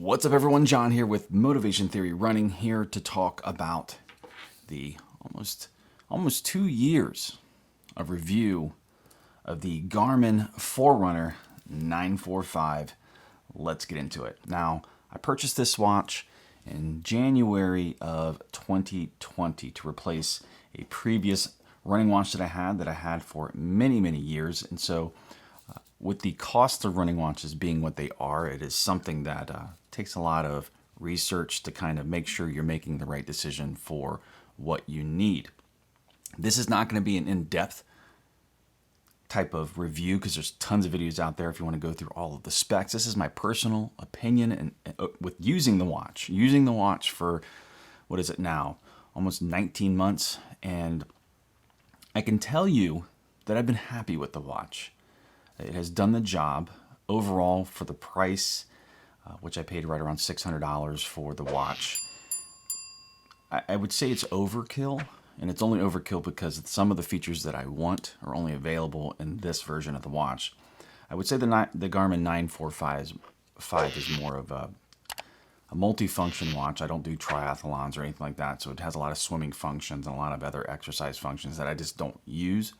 What's up, everyone? John here with Motivation Theory Running, here to talk about the almost 2 years of review of the Garmin Forerunner 945. Let's get into it. Now, I purchased this watch in January of 2020 to replace a previous running watch that I had for many years. And so with the cost of running watches being what they are, it is something that takes a lot of research to kind of make sure you're making the right decision for what you need. This is not going to be an in-depth type of review because there's tons of videos out there if you want to go through all of the specs. This is my personal opinion and with using the watch for, what is it now, almost 19 months, and I can tell you that I've been happy with the watch. It has done the job overall for the price, which I paid right around $600 for the watch. I would say it's overkill, and it's only overkill because some of the features that I want are only available in this version of the watch. I would say the Garmin 945 is more of a multi-function watch. I don't do triathlons or anything like that, so it has a lot of swimming functions and a lot of other exercise functions that I just don't use.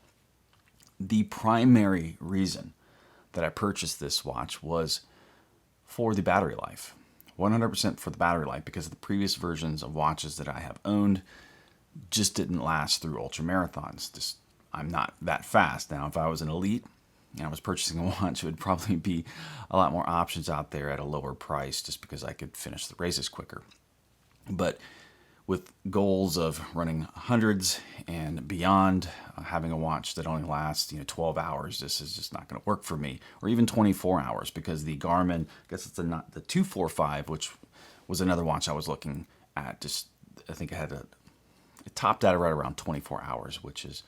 The primary reason that I purchased this watch was for the battery life. 100% for the battery life, because the previous versions of watches that I have owned just didn't last through ultra marathons. I'm not that fast. Now, if I was an elite and I was purchasing a watch, it would probably be a lot more options out there at a lower price just because I could finish the races quicker. But with goals of running hundreds and beyond, having a watch that only lasts 12 hours, this is just not going to work for me, or even 24 hours, because the Garmin, I guess it's the 245, which was another watch I was looking at. I think it topped out right around 24 hours, which is,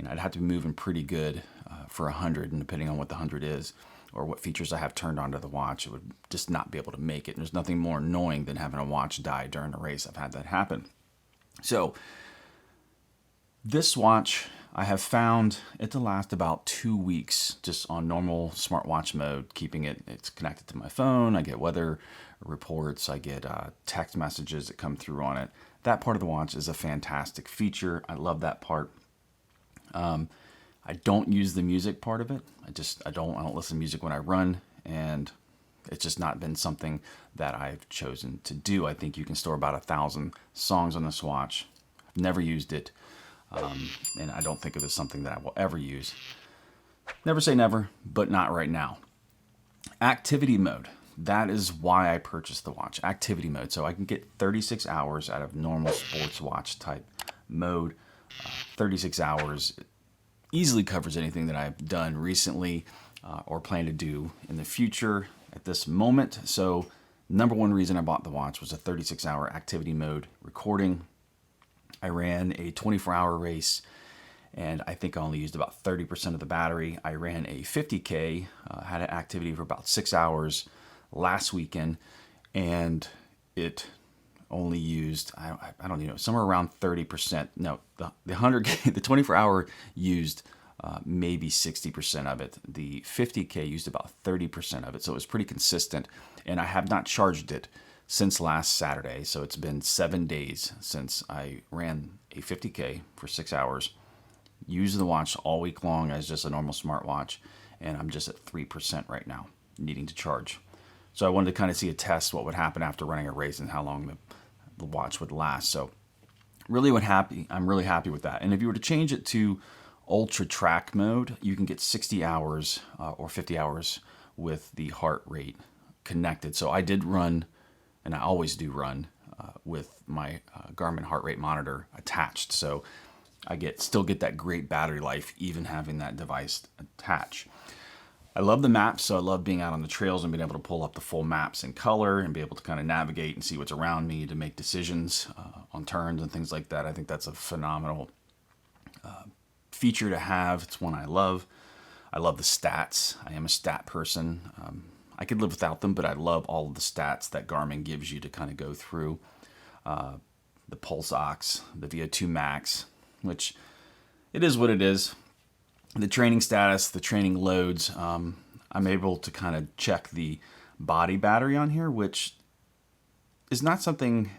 I'd have to be moving pretty good for 100, and depending on what the 100 is or what features I have turned onto the watch, it would just not be able to make it. And there's nothing more annoying than having a watch die during a race. I've had that happen. So this watch, I have found it to last about 2 weeks just on normal smartwatch mode, it's connected to my phone. I get weather reports, I get text messages that come through on it. That part of the watch is a fantastic feature. I love that part. I don't use the music part of it. I don't listen to music when I run, and it's just not been something that I've chosen to do. I think you can store about 1,000 songs on this watch. I've never used it, and I don't think it is something that I will ever use. Never say never, but not right now. Activity mode. That is why I purchased the watch. Activity mode. So I can get 36 hours out of normal sports watch type mode. 36 hours easily covers anything that I've done recently or plan to do in the future at this moment. So number one reason I bought the watch was a 36-hour activity mode recording. I ran a 24-hour race, and I think I only used about 30% of the battery. I ran a 50K, had an activity for about 6 hours last weekend, and it only used, I don't know, somewhere around 30%. No, the 100K, the 24-hour used maybe 60% of it. The 50K used about 30% of it, so it was pretty consistent. And I have not charged it since last Saturday, so it's been 7 days since I ran a 50K for 6 hours. Used the watch all week long as just a normal smartwatch, and I'm just at 3% right now, needing to charge. So I wanted to kind of see a test what would happen after running a race and how long the watch would last. So I'm really happy with that. And if you were to change it to ultra track mode, you can get 60 hours or 50 hours with the heart rate connected. So I did run, and I always do run with my Garmin heart rate monitor attached. So I still get that great battery life even having that device attached. I love the maps, so I love being out on the trails and being able to pull up the full maps in color and be able to kind of navigate and see what's around me to make decisions on turns and things like that. I think that's a phenomenal feature to have. It's one I love. I love the stats. I am a stat person. I could live without them, but I love all of the stats that Garmin gives you to kind of go through. The Pulse Ox, the VO2 Max, which it is what it is. The training status, the training loads, I'm able to kind of check the body battery on here, which is not something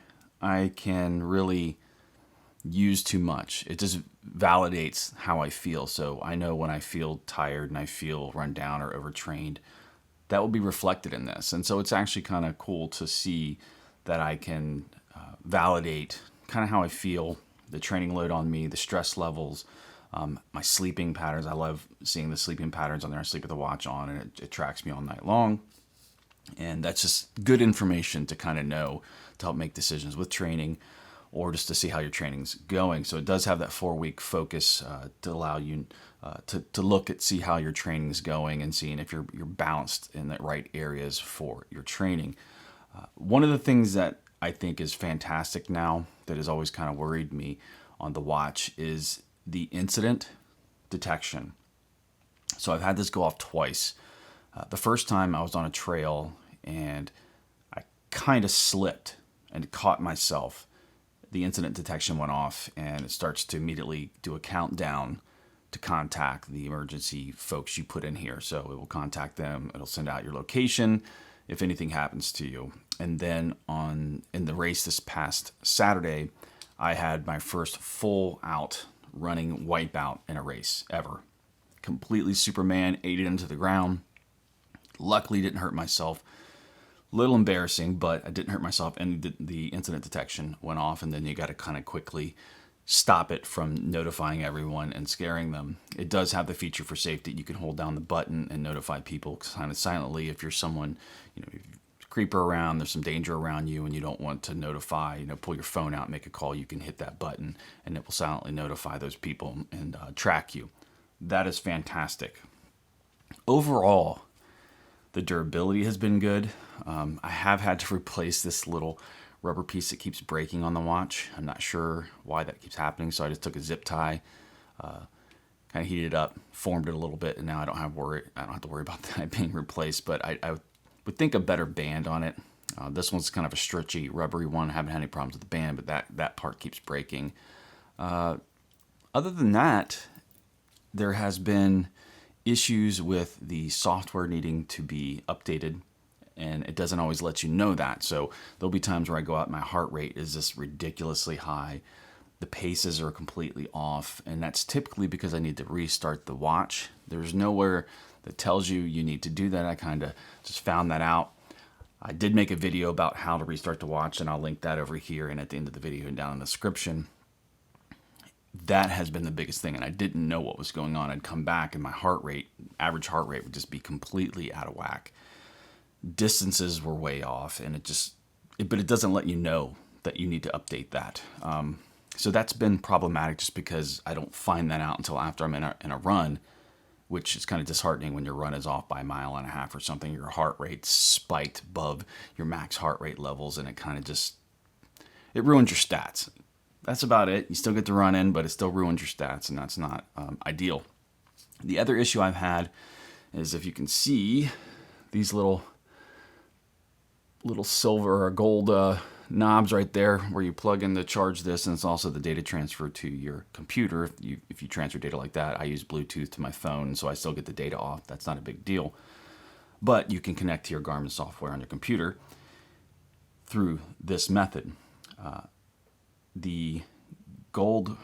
I can really use too much. It just validates how I feel. So I know when I feel tired and I feel run down or overtrained, that will be reflected in this. And so it's actually kind of cool to see that I can validate kind of how I feel, the training load on me, the stress levels, my sleeping patterns. I love seeing the sleeping patterns on there. I sleep with the watch on, and it tracks me all night long. And that's just good information to kind of know to help make decisions with training, or just to see how your training's going. So it does have that 4-week focus to allow you to look at, see how your training's going and seeing if you're balanced in the right areas for your training. One of the things that I think is fantastic now that has always kind of worried me on the watch is the incident detection. So I've had this go off twice. The first time I was on a trail and I kind of slipped and caught myself. The incident detection went off and it starts to immediately do a countdown to contact the emergency folks you put in here. So it will contact them. It'll send out your location if anything happens to you. And then in the race this past Saturday, I had my first full out running wipeout in a race ever. Completely Superman, ate it into the ground. Luckily didn't hurt myself. Little embarrassing, but I didn't hurt myself, and the incident detection went off, and then you got to kind of quickly stop it from notifying everyone and scaring them. It does have the feature for safety. You can hold down the button and notify people kind of silently if you're someone, creeper around, there's some danger around you and you don't want to notify, pull your phone out, make a call, you can hit that button and it will silently notify those people and track you. That is fantastic. Overall, the durability has been good. I have had to replace this little rubber piece that keeps breaking on the watch. I'm not sure why that keeps happening, so I just took a zip tie, kind of heated it up, formed it a little bit, and now I don't have to worry about that being replaced. But I would think a better band on it. This one's kind of a stretchy, rubbery one. I haven't had any problems with the band, but that part keeps breaking. Other than that, there has been issues with the software needing to be updated, and it doesn't always let you know that. So there'll be times where I go out, my heart rate is just ridiculously high. The paces are completely off, and that's typically because I need to restart the watch. There's nowhere that tells you need to do that. I kind of just found that out. I did make a video about how to restart the watch, and I'll link that over here and at the end of the video and down in the description. That has been the biggest thing, and I didn't know what was going on. I'd come back and my average heart rate would just be completely out of whack. Distances were way off, and but it doesn't let you know that you need to update that. So that's been problematic just because I don't find that out until after I'm in a run, which is kind of disheartening when your run is off by 1.5 miles or something. Your heart rate spiked above your max heart rate levels, and it kind of it ruins your stats. That's about it. You still get to run in, but it still ruins your stats, and that's not ideal. The other issue I've had is, if you can see these little silver or gold knobs right there where you plug in to charge this, and it's also the data transfer to your computer. If you transfer data like that, I use Bluetooth to my phone, so I still get the data off. That's not a big deal. But you can connect to your Garmin software on your computer through this method. The gold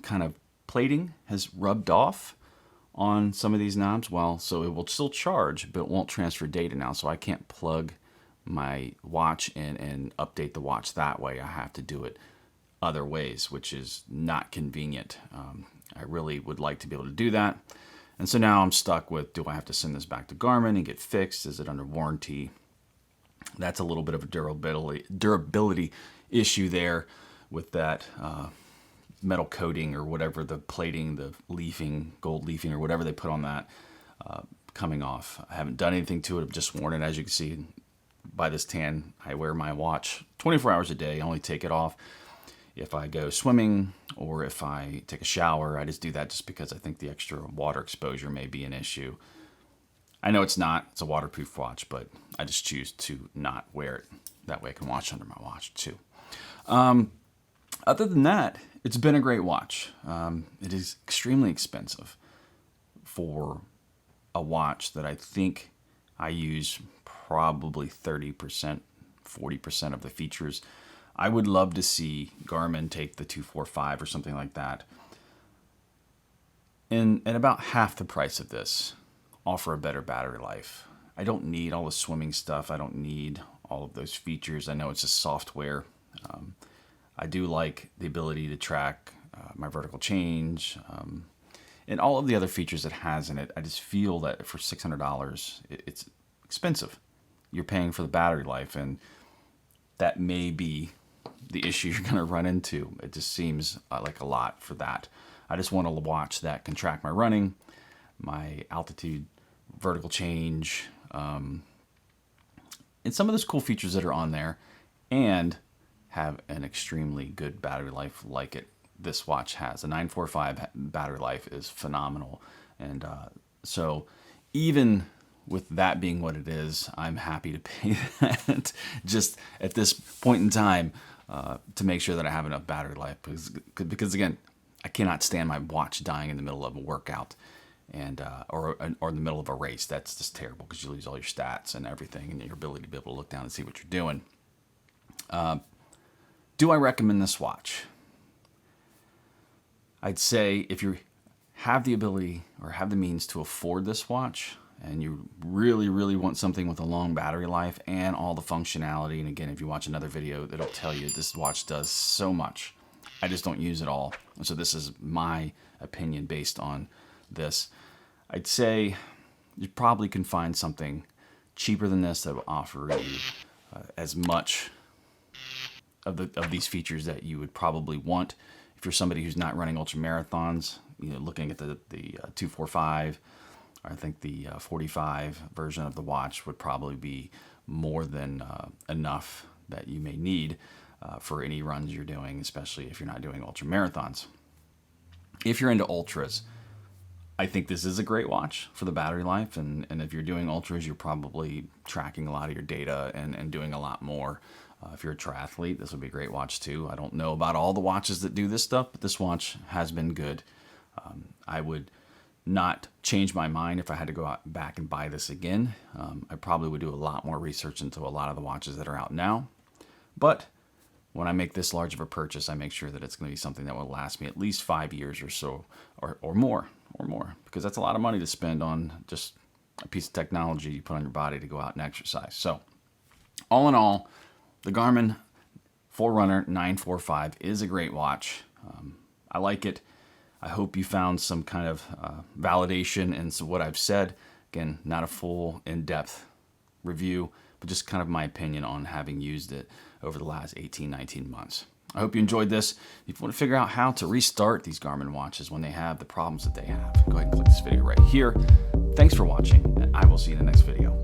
kind of plating has rubbed off on some of these knobs. So it will still charge, but it won't transfer data now. So I can't plug my watch in and update the watch that way. I have to do it other ways, which is not convenient. I really would like to be able to do that. And so now I'm stuck with, do I have to send this back to Garmin and get fixed? Is it under warranty? That's a little bit of a durability issue there with that metal coating or whatever, the plating, the leafing, gold leafing or whatever they put on that coming off. I haven't done anything to it. I've just worn it. As you can see by this tan, I wear my watch 24 hours a day. I only take it off if I go swimming or if I take a shower. I just do that just because I think the extra water exposure may be an issue. I know it's not. It's a waterproof watch, but I just choose to not wear it. That way I can watch under my watch too. Other than that, it's been a great watch. It is extremely expensive for a watch that I think I use probably 30%, 40% of the features. I would love to see Garmin take the 245 or something like that, and at about half the price of this, offer a better battery life. I don't need all the swimming stuff. I don't need all of those features. I know it's just software. I do like the ability to track my vertical change, and all of the other features it has in it. I just feel that for $600, it's expensive. You're paying for the battery life, and that may be the issue you're going to run into. It just seems like a lot for that. I just want a watch that can track my running, my altitude, vertical change, and some of those cool features that are on there, and have an extremely good battery life like this watch has. The 945 battery life is phenomenal. And so even with that being what it is, I'm happy to pay that just at this point in time to make sure that I have enough battery life. Because again, I cannot stand my watch dying in the middle of a workout and or in the middle of a race. That's just terrible because you lose all your stats and everything and your ability to be able to look down and see what you're doing. Do I recommend this watch? I'd say if you have the ability or have the means to afford this watch, and you really, really want something with a long battery life and all the functionality, and again, if you watch another video, it'll tell you this watch does so much. I just don't use it all. And so this is my opinion based on this. I'd say you probably can find something cheaper than this that will offer you as much of these features that you would probably want. If you're somebody who's not running ultra marathons, looking at the 245, I think the 45 version of the watch would probably be more than enough that you may need for any runs you're doing, especially if you're not doing ultra marathons. If you're into ultras, I think this is a great watch for the battery life, and if you're doing ultras, you're probably tracking a lot of your data and doing a lot more. If you're a triathlete, this would be a great watch too. I don't know about all the watches that do this stuff, but this watch has been good. I would not change my mind if I had to go out back and buy this again. I probably would do a lot more research into a lot of the watches that are out now. But when I make this large of a purchase, I make sure that it's going to be something that will last me at least 5 years or so, or more, because that's a lot of money to spend on just a piece of technology you put on your body to go out and exercise. So all in all, the Garmin Forerunner 945 is a great watch. I like it. I hope you found some kind of validation in what I've said. Again, not a full in-depth review, but just kind of my opinion on having used it over the last 18, 19 months. I hope you enjoyed this. If you want to figure out how to restart these Garmin watches when they have the problems that they have, go ahead and click this video right here. Thanks for watching, and I will see you in the next video.